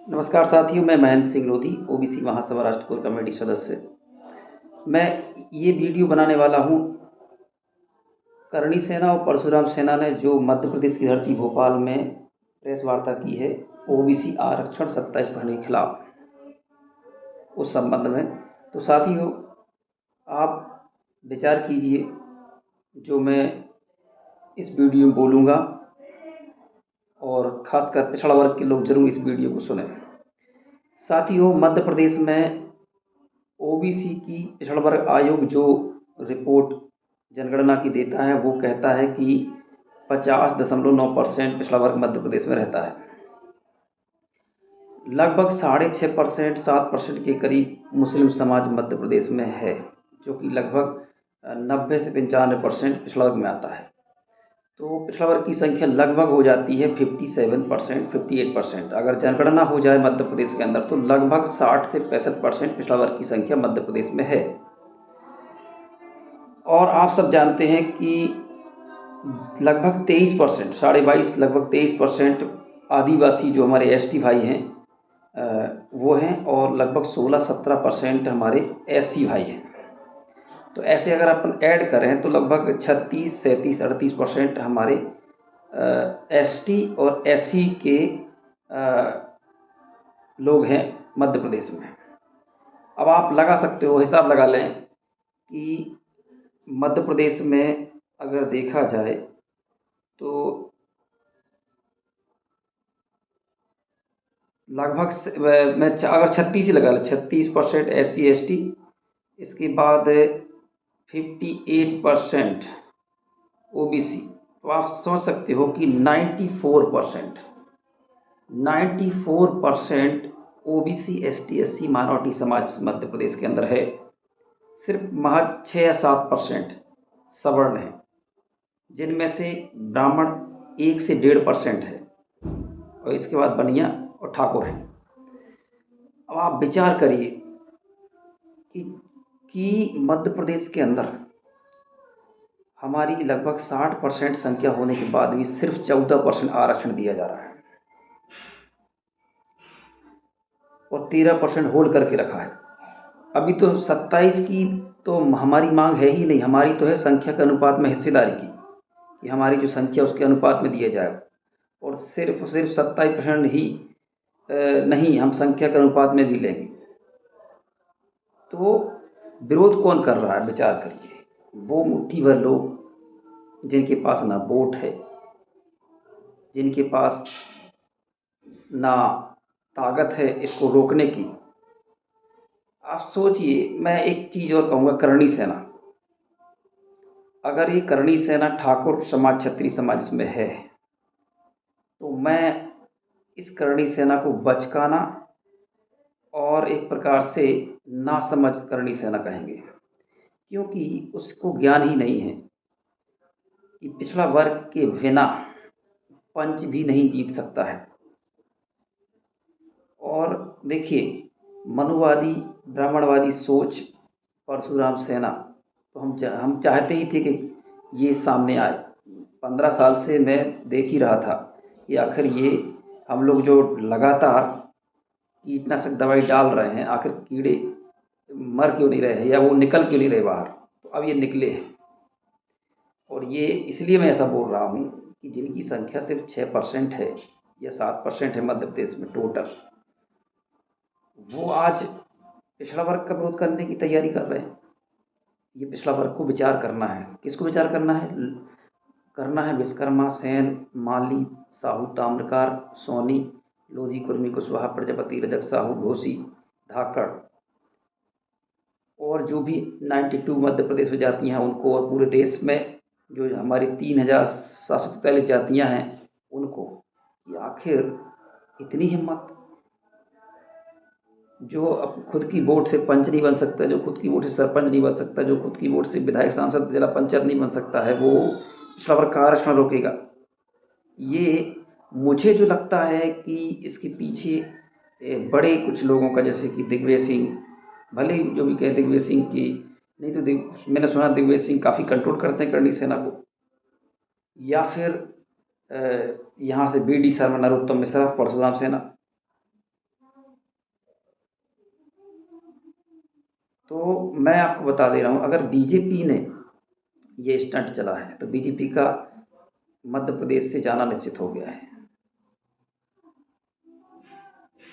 नमस्कार साथियों, मैं महेंद्र सिंह लोधी, ओबीसी महासभा राष्ट्र कोर कमेटी सदस्य। मैं ये वीडियो बनाने वाला हूँ। करणी सेना और परशुराम सेना ने जो मध्य प्रदेश की धरती भोपाल में प्रेस वार्ता की है ओबीसी आरक्षण 27% के खिलाफ, उस संबंध में तो साथियों आप विचार कीजिए जो मैं इस वीडियो में बोलूँगा, और ख़ासकर पिछड़ा वर्ग के लोग ज़रूर इस वीडियो को सुनें। साथियों, मध्य प्रदेश में ओबीसी की पिछड़ा वर्ग आयोग जो रिपोर्ट जनगणना की देता है वो कहता है कि 50.9% पिछड़ा वर्ग मध्य प्रदेश में रहता है। लगभग 6.5% 7% के करीब मुस्लिम समाज मध्य प्रदेश में है, जो कि लगभग 90 से 95% पिछड़ा वर्ग में आता है। तो पिछड़ा वर्ग की संख्या लगभग हो जाती है 57% 58%। अगर जनगणना हो जाए मध्य प्रदेश के अंदर तो लगभग 60 से 65% पिछड़ा वर्ग की संख्या मध्य प्रदेश में है। और आप सब जानते हैं कि लगभग 23%, 22.5 लगभग 23% आदिवासी जो हमारे एसटी भाई हैं वो हैं, और लगभग 16-17% हमारे एससी भाई हैं। तो ऐसे अगर अपन ऐड करें तो लगभग 36, 37, 38% हमारे एसटी और एससी के लोग हैं मध्य प्रदेश में। अब आप लगा सकते हो, हिसाब लगा लें कि मध्य प्रदेश में अगर देखा जाए तो लगभग मैं अगर 36 ही लगा लें, 36% एससी एसटी, इसके बाद 58% ओबीसी, तो आप समझ सकते हो कि 94% ओबीसी एसटी एससी माइनॉरिटी समाज मध्य प्रदेश के अंदर है। सिर्फ महज 6 या 7% सवर्ण हैं, जिनमें से ब्राह्मण 1 से 1.5% है, और इसके बाद बनिया और ठाकुर हैं। अब आप विचार करिए कि मध्य प्रदेश के अंदर हमारी लगभग 60% संख्या होने के बाद भी सिर्फ 14% आरक्षण दिया जा रहा है, और 13% होल्ड करके रखा है। अभी तो 27 की तो हमारी मांग है ही नहीं, हमारी तो है संख्या के अनुपात में हिस्सेदारी की, कि हमारी जो संख्या उसके अनुपात में दिया जाए, और सिर्फ 27% ही नहीं, हम संख्या के अनुपात में भी लेंगे। तो विरोध कौन कर रहा है, विचार करिए। वो मुट्ठी भर लोग जिनके पास ना वोट है, जिनके पास ना ताकत है इसको रोकने की। आप सोचिए, मैं एक चीज़ और कहूँगा, करणी सेना, अगर ये करणी सेना ठाकुर समाज क्षत्रिय समाज इसमें है तो मैं इस करणी सेना को बचकाना और एक प्रकार से नासमझ करणी सेना कहेंगे, क्योंकि उसको ज्ञान ही नहीं है कि पिछड़ा वर्ग के बिना पंच भी नहीं जीत सकता है। और देखिए, मनुवादी ब्राह्मणवादी सोच परशुराम सेना, तो हम चाहते ही थे कि ये सामने आए। 15 साल से मैं देख ही रहा था कि आखिर ये हम लोग जो लगातार कीटनाशक दवाई डाल रहे हैं, आखिर कीड़े मर क्यों नहीं रहे हैं, या वो निकल क्यों नहीं रहे बाहर। तो अब ये निकले हैं, और ये इसलिए मैं ऐसा बोल रहा हूँ कि जिनकी संख्या सिर्फ 6% है या 7% है मध्य प्रदेश में टोटल, वो आज पिछड़ा वर्ग का विरोध करने की तैयारी कर रहे हैं। ये पिछड़ा वर्ग को विचार करना है। किसको विचार करना है? करना है विश्वकर्मा, सेन, माली, साहू, ताम्रकार, सोनी, लोधी, कुर्मी, कुशवाहा, प्रजापति, रजक, साहू, घोसी, धाकड़, और जो भी 92 मध्य प्रदेश में जातियाँ हैं उनको, और पूरे देश में जो हमारी 3743 जातियाँ हैं उनको। कि आखिर इतनी हिम्मत, जो अब खुद की वोट से पंच नहीं बन सकता, जो खुद की वोट से सरपंच नहीं बन सकता, जो खुद की वोट से विधायक, सांसद, जिला पंचायत नहीं बन सकता है, वो पिछड़ा वर्ग का आरक्षण रोकेगा। ये मुझे जो लगता है कि इसके पीछे बड़े कुछ लोगों का, जैसे कि दिग्विजय सिंह, भले ही जो भी कहे दिग्विजय सिंह की, नहीं तो मैंने सुना दिग्विजय सिंह काफ़ी कंट्रोल करते हैं करणी सेना को, या फिर यहाँ से BD शर्मा, नरोत्तम मिश्रा, परशुराम सेना, तो मैं आपको बता दे रहा हूँ, अगर बीजेपी ने ये स्टंट चला है तो बीजेपी का मध्य प्रदेश से जाना निश्चित हो गया है।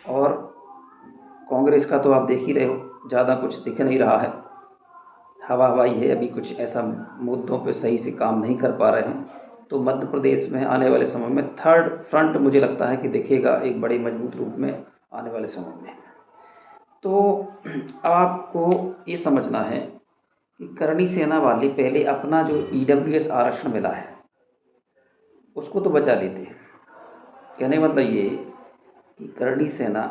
और कांग्रेस का तो आप देख ही रहे हो, ज़्यादा कुछ दिख नहीं रहा है, हवा हवाई है, अभी कुछ ऐसा मुद्दों पे सही से काम नहीं कर पा रहे हैं। तो मध्य प्रदेश में आने वाले समय में थर्ड फ्रंट मुझे लगता है कि दिखेगा एक बड़े मजबूत रूप में आने वाले समय में। तो आपको ये समझना है कि करणी सेना वाले पहले अपना जो ईडब्ल्यूएस आरक्षण मिला है उसको तो बचा लेते हैं। कहने का मतलब ये कि करणी सेना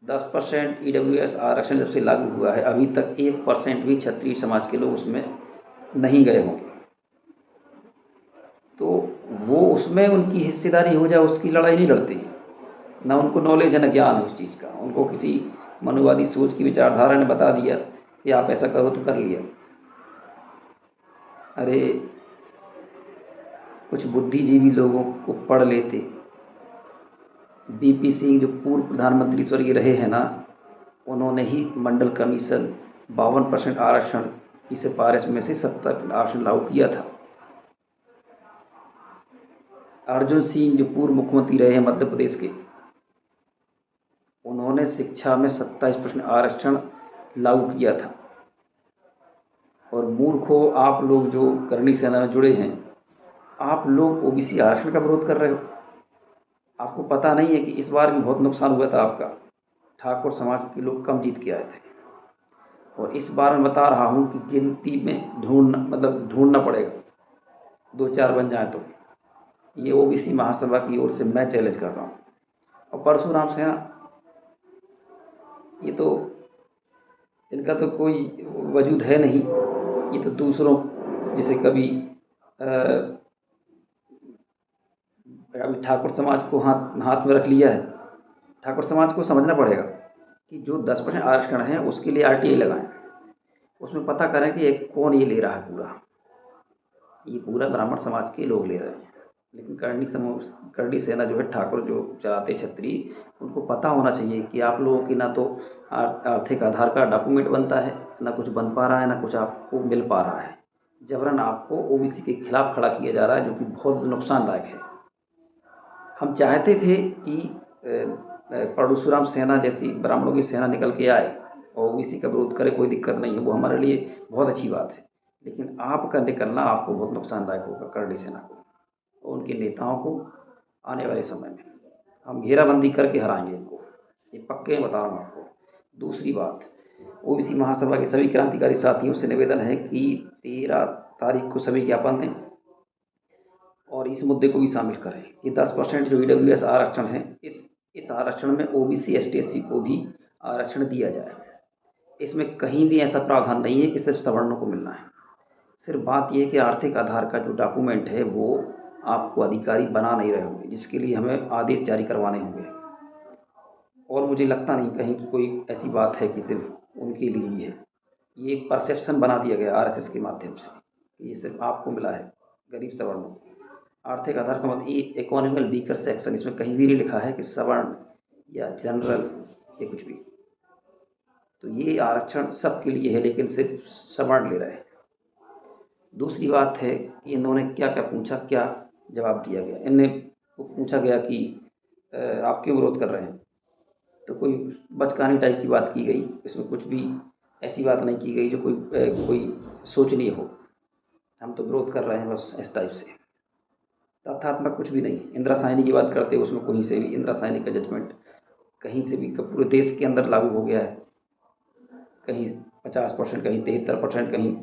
10% ईडब्ल्यूएस आरक्षण जब से लागू हुआ है अभी तक 1% भी क्षत्रिय समाज के लोग उसमें नहीं गए होंगे। तो वो उसमें उनकी हिस्सेदारी हो जाए उसकी लड़ाई नहीं लड़ते, ना उनको नॉलेज है ना ज्ञान है उस चीज़ का। उनको किसी मनुवादी सोच की विचारधारा ने बता दिया कि आप ऐसा करो तो कर लिया। अरे कुछ बुद्धिजीवी लोगों को पढ़ लेते। बीपी सिंह जो पूर्व प्रधानमंत्री स्वर्गीय रहे हैं ना, उन्होंने ही मंडल कमीशन 52% आरक्षण की सिफारिश में से 70 आरक्षण लागू किया था। अर्जुन सिंह जो पूर्व मुख्यमंत्री रहे हैं मध्य प्रदेश के, उन्होंने शिक्षा में 27% आरक्षण लागू किया था। और मूर्खों आप लोग जो करणी सेना में जुड़े हैं, आप लोग ओबीसी आरक्षण का विरोध कर रहे हो। आपको पता नहीं है कि इस बार भी बहुत नुकसान हुआ था आपका, ठाकुर समाज के लोग कम जीत के आए थे। और इस बार मैं बता रहा हूँ कि गिनती में ढूंढना पड़ेगा, 2-4 बन जाए तो। ये ओबीसी महासभा की ओर से मैं चैलेंज कर रहा हूँ। और परशुराम सेना, ये तो इनका तो कोई वजूद है नहीं। ये तो दूसरों जैसे कभी अभी ठाकुर समाज को हाथ हाथ में रख लिया है। ठाकुर समाज को समझना पड़ेगा कि जो 10% आरक्षण है उसके लिए आरटीआई लगाएं, उसमें पता करें कि एक कौन ये ले रहा है पूरा। ये पूरा ब्राह्मण समाज के लोग ले रहे हैं। लेकिन करणी सेना जो है, ठाकुर जो चलाते क्षत्रिय, उनको पता होना चाहिए कि आप लोगों की ना तो आर्थिक आधार का डॉक्यूमेंट बनता है, ना कुछ बन पा रहा है, ना कुछ आपको मिल पा रहा है। जबरन आपको ओबीसी के खिलाफ खड़ा किया जा रहा है, जो कि बहुत नुकसानदायक है। हम चाहते थे कि परशुराम सेना जैसी ब्राह्मणों की सेना निकल के आए और ओबीसी का विरोध करे, कोई दिक्कत नहीं है, वो हमारे लिए बहुत अच्छी बात है। लेकिन आपका निकलना आपको बहुत नुकसानदायक होगा, करणी सेना को और उनके नेताओं को। आने वाले समय में हम घेराबंदी करके हराएंगे इनको, ये पक्के बता रहा हूँ आपको। दूसरी बात, ओबीसी महासभा के सभी क्रांतिकारी साथियों से निवेदन है कि 13 तारीख को सभी ज्ञापन दें और इस मुद्दे को भी शामिल करें कि 10% जो ईडब्ल्यूएस आरक्षण है, इस आरक्षण में ओबीसी एसटी एससी को भी आरक्षण दिया जाए। इसमें कहीं भी ऐसा प्रावधान नहीं है कि सिर्फ सवर्णों को मिलना है। सिर्फ बात यह है कि आर्थिक आधार का जो डॉक्यूमेंट है वो आपको अधिकारी बना नहीं रहे होंगे, जिसके लिए हमें आदेश जारी करवाने होंगे। और मुझे लगता नहीं कहीं की कोई ऐसी बात है कि सिर्फ उनके लिए ही है। ये एक परसेप्शन बना दिया गया आरएसएस के माध्यम से कि ये सिर्फ आपको मिला है, गरीब सवर्णों को। आर्थिक आधार का मतलब ये इकोनॉमिकल वीकर सेक्शन, इसमें कहीं भी नहीं लिखा है कि सवर्ण या जनरल या कुछ भी। तो ये आरक्षण सबके लिए है, लेकिन सिर्फ सवर्ण ले रहे हैं। दूसरी बात है कि इन्होंने क्या क्या पूछा, क्या जवाब दिया गया। इन्हें पूछा गया कि आप क्यों विरोध कर रहे हैं, तो कोई बचकानी टाइप की बात की गई। इसमें कुछ भी ऐसी बात नहीं की गई जो कोई सोचनीय हो। हम तो विरोध कर रहे हैं बस, इस टाइप से। तथ्यात्मक कुछ भी नहीं। इंदिरा साहनी की बात करते हैं, उसमें कहीं से भी इंदिरा साहनी का जजमेंट कहीं से भी पूरे देश के अंदर लागू हो गया है। कहीं 50%, कहीं 73%, कहीं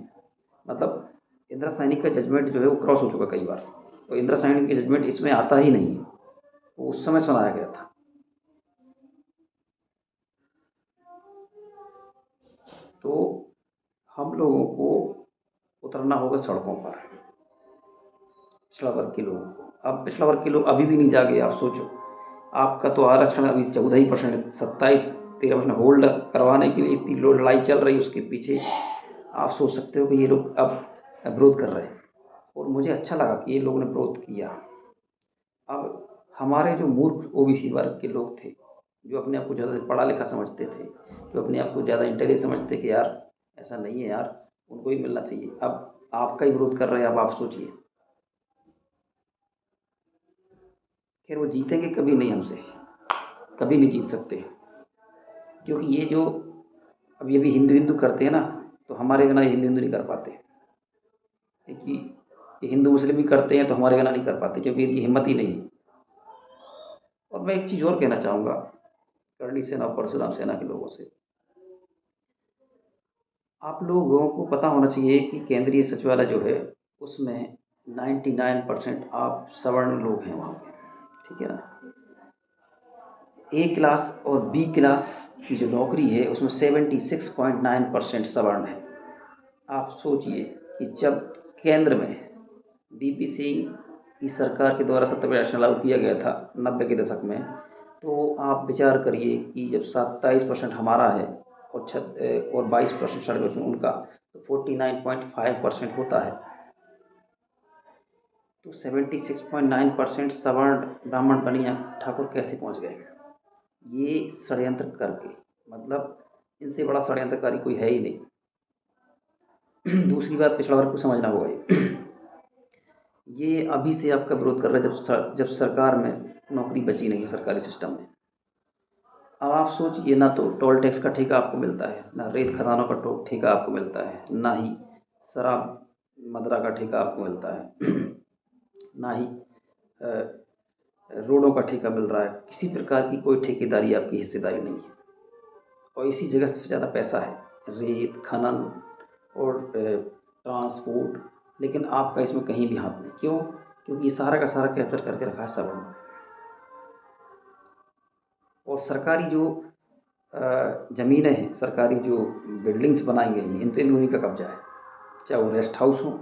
मतलब इंदिरा साहनी का जजमेंट जो है वो क्रॉस हो चुका कई बार। और इंदिरा साहनी की जजमेंट इसमें आता ही नहीं है, वो उस समय सुनाया गया था। तो हम लोगों को उतरना होगा सड़कों पर, पिछड़ा वर्ग के लोगों को। अब पिछड़ा वर्ग के लोग अभी भी नहीं जागे। आप सोचो, आपका तो आरक्षण अभी 14%, 27-13% होल्ड करवाने के लिए इतनी लड़ाई चल रही है, उसके पीछे आप सोच सकते हो कि ये लोग अब विरोध कर रहे हैं। और मुझे अच्छा लगा कि ये लोगों ने विरोध किया। अब हमारे जो मूर्ख ओबीसी वर्ग के लोग थे, जो अपने आप को ज़्यादा पढ़ा लिखा समझते थे, जो अपने आप को ज़्यादा इंटेलिजेंट समझते कि यार ऐसा नहीं है यार, उनको भी मिलना चाहिए। अब आपका ही विरोध कर रहे हैं, अब आप सोचिए। खैर वो जीतेंगे कभी नहीं हमसे, कभी नहीं जीत सकते, क्योंकि ये जो अभी अभी हिंदू हिंदू करते हैं ना, तो हमारे बिना ये हिंदू हिंदू नहीं कर पाते, क्योंकि ये हिंदू मुस्लिम भी करते हैं तो हमारे बिना नहीं कर पाते, क्योंकि इनकी हिम्मत ही नहीं है। और मैं एक चीज़ और कहना चाहूँगा करणी सेना और परशुराम सेना के लोगों से, आप लोगों को पता होना चाहिए कि केंद्रीय सचिवालय जो है उसमें 99% आप सवर्ण लोग हैं वहाँ पे, ठीक है ना। ए क्लास और बी क्लास की जो नौकरी है उसमें 76.9% सवर्ण है। आप सोचिए कि जब केंद्र में बीपी सिंह की सरकार के द्वारा सत्याग्रह आरक्षण लागू किया गया था 90 के दशक में, तो आप विचार करिए कि जब 27% हमारा है और 22% 22% उनका, तो 49.5% होता है। तो 76.9% सवर्ण ब्राह्मण बनिया ठाकुर कैसे पहुंच गए? ये षड्यंत्र करके, मतलब इनसे बड़ा षड्यंत्रकारी कोई है ही नहीं। दूसरी बात पिछड़ा वर्ग को समझना होगा ये अभी से आपका विरोध कर रहा है जब सरकार में नौकरी बची नहीं है सरकारी सिस्टम में। अब आप सोचिए, ना तो टोल टैक्स का ठेका आपको मिलता है, ना रेत खदानों का ठेका आपको मिलता है, ना ही शराब मदरा का ठेका आपको मिलता है, ना ही रोडों का ठेका मिल रहा है। किसी प्रकार की कोई ठेकेदारी आपकी हिस्सेदारी नहीं है, और इसी जगह सबसे ज़्यादा पैसा है रेत खनन और ट्रांसपोर्ट, लेकिन आपका इसमें कहीं भी हाथ नहीं। क्यों? क्योंकि ये सारा का सारा कैप्चर करके रखा है सवर्ण ने। और सरकारी जो ज़मीनें हैं, सरकारी जो बिल्डिंग्स बनाई गई हैं, इन पे भी उन्हीं का कब्जा है, चाहे वो रेस्ट हाउस हो,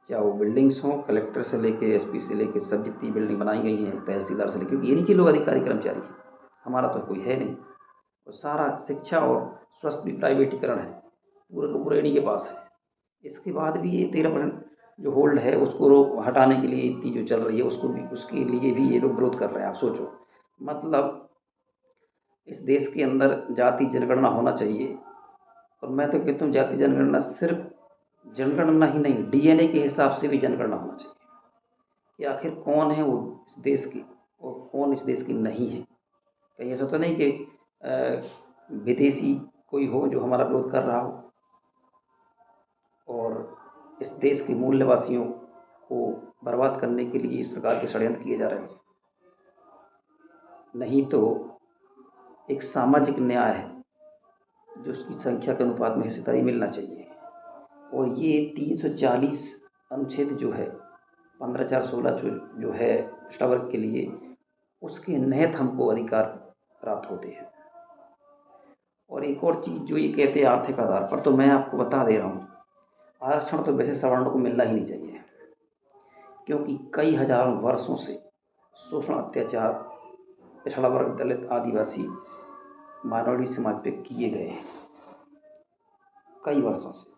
चाहे वो बिल्डिंग्स हों, कलेक्टर से लेके एसपी से लेके सब जितनी बिल्डिंग बनाई गई हैं, तहसीलदार से लेके, क्योंकि इन्हीं के लोग अधिकारी कर्मचारी हैं, हमारा तो कोई है नहीं। और सारा शिक्षा और स्वास्थ्य भी प्राइवेटीकरण है, पूरे का पूरा इन्हीं के पास है। इसके बाद भी ये 13% जो होल्ड है उसको रोक हटाने के लिए इतनी जो चल रही है, उसको भी, उसके लिए भी ये लोग विरोध कर रहे हैं। आप सोचो, मतलब इस देश के अंदर जाति जनगणना होना चाहिए। और मैं तो कहता हूँ जाति जनगणना सिर्फ जनगणना ही नहीं, डीएनए के हिसाब से भी जनगणना होना चाहिए कि आखिर कौन है वो इस देश की और कौन इस देश की नहीं है। कहीं ऐसा तो नहीं कि विदेशी कोई हो जो हमारा विरोध कर रहा हो और इस देश के मूल निवासियों को बर्बाद करने के लिए इस प्रकार के षड्यंत्र किए जा रहे हैं। नहीं तो एक सामाजिक न्याय है जो उसकी संख्या के अनुपात में हिस्सेदारी मिलना चाहिए। और ये 340 अनुच्छेद जो है 15/4/16 जो है पिछड़ा वर्ग के लिए, उसके निहित हमको अधिकार प्राप्त होते हैं। और एक और चीज़ जो ये कहते हैं आर्थिक आधार पर, तो मैं आपको बता दे रहा हूँ, आरक्षण तो वैसे सवर्णों को मिलना ही नहीं चाहिए, क्योंकि कई हजारों वर्षों से शोषण अत्याचार पिछड़ा वर्ग दलित आदिवासी माइनॉरिटी समाज पे किए गए हैं कई वर्षों से।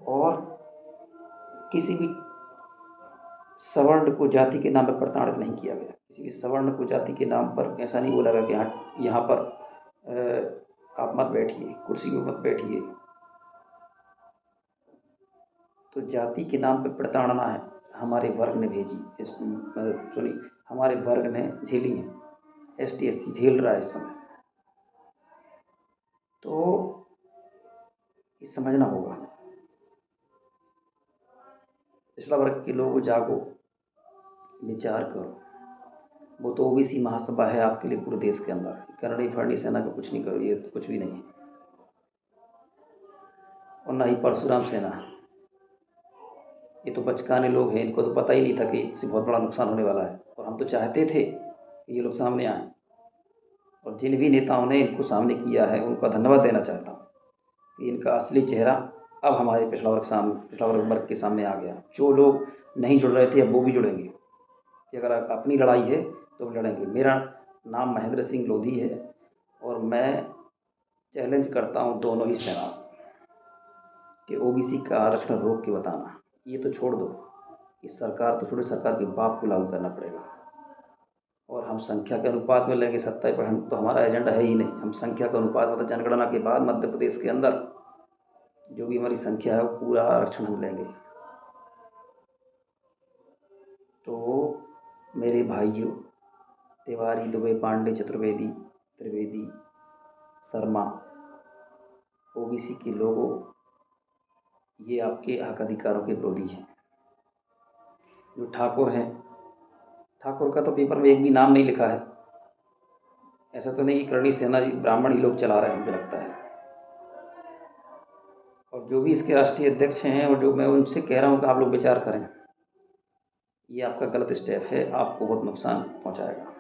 और किसी भी सवर्ण को जाति के नाम पर प्रताड़ित नहीं किया गया, किसी भी सवर्ण को जाति के नाम पर ऐसा नहीं बोला गया कि हाँ यहाँ पर आप मत बैठिए, कुर्सी पर मत बैठिए। तो जाति के नाम पर प्रताड़ना है हमारे वर्ग ने भेजी, इस सॉरी हमारे वर्ग ने झेली है, ST SC झेल रहा है इस समय। तो ये समझना होगा, पिछड़ा वर्ग के लोगों जागो, विचार करो। वो तो ओबीसी महासभा है आपके लिए पूरे देश के अंदर, करणी फरणी सेना का कुछ नहीं करो, ये कुछ भी नहीं है। और ना ही परशुराम सेना, ये तो बचकाने लोग हैं, इनको तो पता ही नहीं था कि इससे बहुत बड़ा नुकसान होने वाला है। और हम तो चाहते थे कि ये लोग सामने आएँ, और जिन भी नेताओं ने इनको सामने किया है उनका धन्यवाद देना चाहता हूँ कि इनका असली चेहरा अब हमारे पिछड़ा वर्ग के सामने आ गया। जो लोग नहीं जुड़ रहे थे अब वो भी जुड़ेंगे कि अगर अपनी लड़ाई है तो लड़ेंगे। मेरा नाम महेंद्र सिंह लोधी है और मैं चैलेंज करता हूँ दोनों ही सेनाओं कि ओबीसी का आरक्षण रोक के बताना। ये तो छोड़ दो, इस सरकार तो छोड़ो, सरकार के बाप को लागू करना पड़ेगा। और हम संख्या के अनुपात में लेंगे 27%, तो हमारा एजेंडा है ही नहीं। हम संख्या के अनुपात मतलब जनगणना के बाद मध्य प्रदेश के अंदर जो भी हमारी संख्या है वो पूरा आरक्षण हम लेंगे। तो मेरे भाइयों, तिवारी, दुबे, पांडे, चतुर्वेदी, त्रिवेदी, शर्मा, ओबीसी के लोगों, ये आपके हक अधिकारों के विरोधी हैं। जो ठाकुर हैं, ठाकुर का तो पेपर में एक भी नाम नहीं लिखा है। ऐसा तो नहीं कि करणी सेना जी ब्राह्मण ही लोग चला रहे हैं, मुझे लगता है। और जो भी इसके राष्ट्रीय अध्यक्ष हैं और जो मैं उनसे कह रहा हूँ कि आप लोग विचार करें, ये आपका गलत स्टेप है, आपको बहुत नुकसान पहुँचाएगा।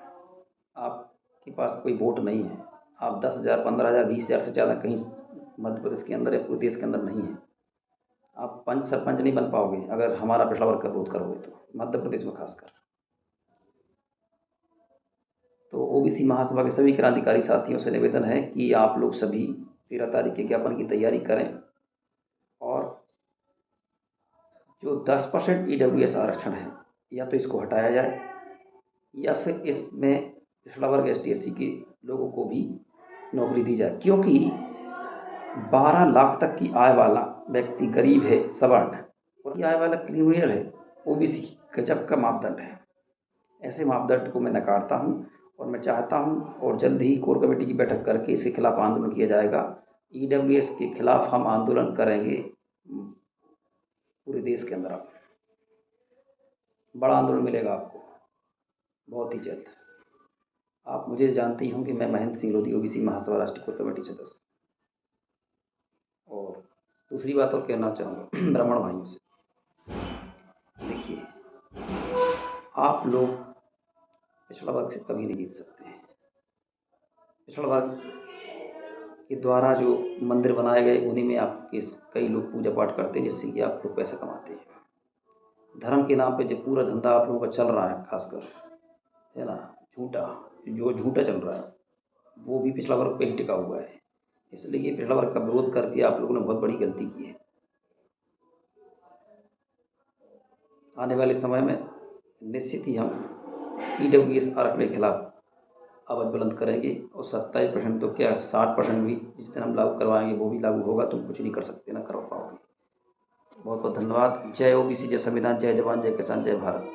आपके पास कोई वोट नहीं है, आप 10,000, 15,000, 20,000 से ज़्यादा कहीं मध्य प्रदेश के अंदर या पूरे देश के अंदर नहीं है। आप पंच सरपंच नहीं बन पाओगे अगर हमारा पिछड़ा वर्ग का विरोध करोगे तो, मध्य प्रदेश में खासकर। तो ओबीसी महासभा के सभी क्रांतिकारी साथियों से निवेदन है कि आप लोग सभी 13 तारीख के ज्ञापन की तैयारी करें और जो 10% ईडब्ल्यूएस आरक्षण है, या तो इसको हटाया जाए या फिर इसमें पिछड़ा वर्ग एसटी एससी के लोगों को भी नौकरी दी जाए, क्योंकि 12 लाख तक की आय वाला व्यक्ति गरीब है, सवर्ण है, और आय वाला क्रिमिनल है, ओबीसी गजब का मापदंड है। ऐसे मापदंड को मैं नकारता हूँ और मैं चाहता हूँ और जल्द ही कोर कमेटी की बैठक करके इसके खिलाफ आंदोलन किया जाएगा। ईडब्ल्यूएस के खिलाफ हम आंदोलन करेंगे पूरे देश के अंदर। आप बड़ा आंदोलन मिलेगा आपको बहुत ही जल्द। आप मुझे जानते ही होंगे, मैं महेंद्र सिंह लोधी, ओबीसी महासभा राष्ट्रीय कोर कमेटी सदस्य। और दूसरी बात और कहना चाहूँगा ब्राह्मण भाइयों से, देखिए, आप लोग पिछड़ा वर्ग से कभी नहीं जीत सकते हैं। पिछड़ा वर्ग के द्वारा जो मंदिर बनाए गए उन्हीं में आपके कई लोग पूजा पाठ करते हैं, जिससे कि आप लोग पैसा कमाते हैं। धर्म के नाम पे जो पूरा धंधा आप लोगों का चल रहा है, खासकर, है ना, जो झूठा चल रहा है, वो भी पिछड़ा वर्ग पे ही टिका हुआ है। इसलिए ये पिछड़ा वर्ग का विरोध करके आप लोगों ने बहुत बड़ी गलती की है। आने वाले समय में निश्चित ही हम ईडब्ल्यूएस आरक्षण के खिलाफ आवाज़ बुलंद करेंगे और 27% तो क्या 60% भी जिस दिन हम लागू करवाएंगे वो भी लागू होगा। तुम कुछ नहीं कर सकते, ना कर पाओगे। बहुत बहुत धन्यवाद। जय ओबीसी, जय संविधान, जय जवान, जय किसान, जय भारत।